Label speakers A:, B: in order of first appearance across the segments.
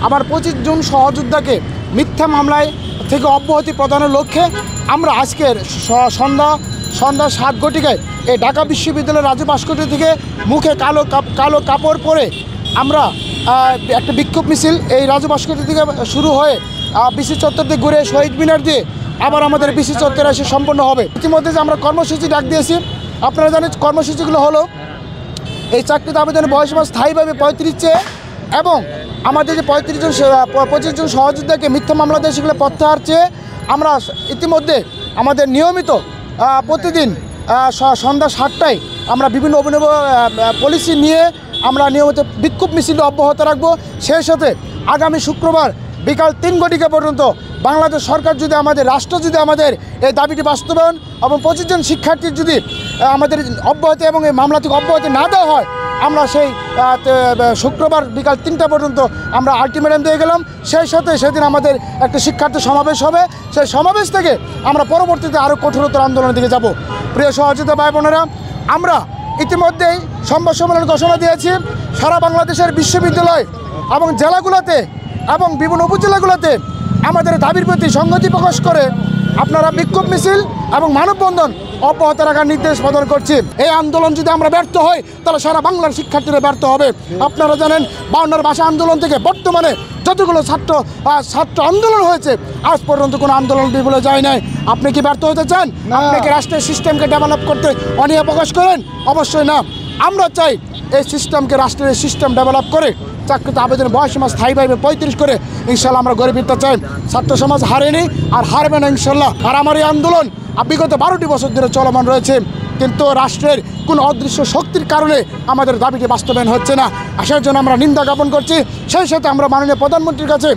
A: আবার 25 জন সহযোদ্ধাকে মিথ্যা মামলায় থেকে অব্যাহতি প্রদানের লক্ষ্যে আমরা আজকের সন্ধ্যা 7 ঘটিকায় এই ঢাকা বিশ্ববিদ্যালয়ের রাজু ভাস্কর্য থেকে মুখে কালো কাপড় পরে আমরা একটা বিক্ষোভ মিছিল এই রাজু ভাস্কর্য থেকে শুরু হয়ে বিসি চত্বর দিয়ে ঘুরে শহীদ মিনার দিয়ে আবার আমাদের বিসি চত্বরে এসে সম্পন্ন হবে। ইতিমধ্যে যে আমরা কর্মসূচি ডাক দিয়েছি, আপনারা জানেন কর্মসূচিগুলো হলো এই চাকরিতে আবেদনের বয়সসীমা স্থায়ীভাবে 35 চেয়ে এবং আমাদের যে 25 জন সহযোদ্ধাকে মিথ্যা মামলা দিয়ে সেগুলো প্রত্যাহার চেয়ে আমরা ইতিমধ্যে আমাদের নিয়মিত প্রতিদিন সন্ধ্যা 7টায় আমরা বিভিন্ন অভিনব পলিসি নিয়ে আমরা নিয়মিত বিক্ষোভ মিছিল অব্যাহত রাখবো। সেই সাথে আগামী শুক্রবার বিকাল 3 ঘটিকা পর্যন্ত বাংলাদেশ সরকার যদি রাষ্ট্র যদি আমাদের এই দাবিটি বাস্তবায়ন এবং 25 জন শিক্ষার্থীর যদি আমাদের অব্যাহতি এবং এই মামলা থেকে অব্যাহতি না দেওয়া হয়, আমরা সেই শুক্রবার বিকাল 3টা পর্যন্ত আমরা আলটিমেটাম দিয়ে গেলাম। সেই সাথে সেদিন আমাদের একটা শিক্ষার্থী সমাবেশ হবে। সেই সমাবেশ থেকে আমরা পরবর্তীতে আরও কঠোরতর আন্দোলনের দিকে যাব। প্রিয় সহযোদ্ধা ভাই বোনেরা, আমরা ইতিমধ্যেই সংবাদ সম্মেলন ঘোষণা দিয়েছি। সারা বাংলাদেশের বিশ্ববিদ্যালয় এবং জেলাগুলোতে এবং বিভিন্ন উপজেলাগুলোতে আমাদের দাবির প্রতি সংহতি প্রকাশ করে আপনারা বিক্ষোভ মিছিল এবং মানববন্ধন অব্যাহত রাখার নির্দেশ প্রদান করছি। এই আন্দোলন যদি আমরা ব্যর্থ হই তাহলে সারা বাংলার শিক্ষার্থীরা ব্যর্থ হবে। আপনারা জানেন 52 ভাষা আন্দোলন থেকে বর্তমানে যতগুলো ছাত্র আন্দোলন হয়েছে আজ পর্যন্ত কোনো আন্দোলন বিফলে যায় নাই। আপনি কি ব্যর্থ হতে চান? আপনি কি রাষ্ট্রের সিস্টেমকে ডেভেলপ করতে অনীহা প্রকাশ করেন? অবশ্যই না। আমরা চাই এই সিস্টেমকে, রাষ্ট্রের সিস্টেম ডেভেলপ করে চাকরিতে আবেদনের বয়সসীমা স্থায়ীভাবে 35 করে ইনশাল্লাহ আমরা গড়ে ফিরতে চাই। ছাত্র সমাজ হারেনি আর হারবে না ইনশাল্লাহ। আর আমার এই আন্দোলন বিগত 12টি বছর ধরে চলমান রয়েছে, কিন্তু রাষ্ট্রের কোনো অদৃশ্য শক্তির কারণে আমাদের দাবিটি বাস্তবায়ন হচ্ছে না। সেই জন্য আমরা নিন্দা জ্ঞাপন করছি। সেই সাথে আমরা মাননীয় প্রধানমন্ত্রীর কাছে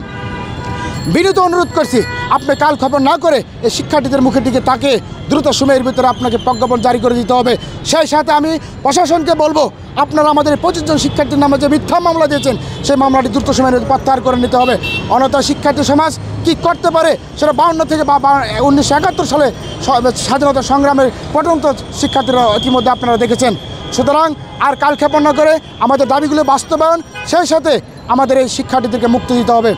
A: বিনীত অনুরোধ করছি, আপনি কাল খবর না করে এই শিক্ষার্থীদের মুখের দিকে তাকে দ্রুত সময়ের ভিতরে আপনাকে প্রজ্ঞাপন জারি করে দিতে হবে। সেই সাথে আমি প্রশাসনকে বলবো, আপনারা আমাদের 25 জন শিক্ষার্থীর নামে যে মিথ্যা মামলা দিয়েছেন সেই মামলাটি দ্রুত সময়ের মধ্যে প্রত্যাহার করে নিতে হবে। অন্যথা শিক্ষার্থী সমাজ কি করতে পারে সেটা 52 থেকে 1971 সালে স্বাধীনতা সংগ্রামের পর্যন্ত শিক্ষার্থীরা ইতিমধ্যে আপনারা দেখেছেন। সুতরাং আর কালক্ষেপণ না করে আমাদের দাবিগুলো বাস্তবায়ন, সেই সাথে আমাদের এই শিক্ষার্থীদেরকে মুক্তি দিতে হবে।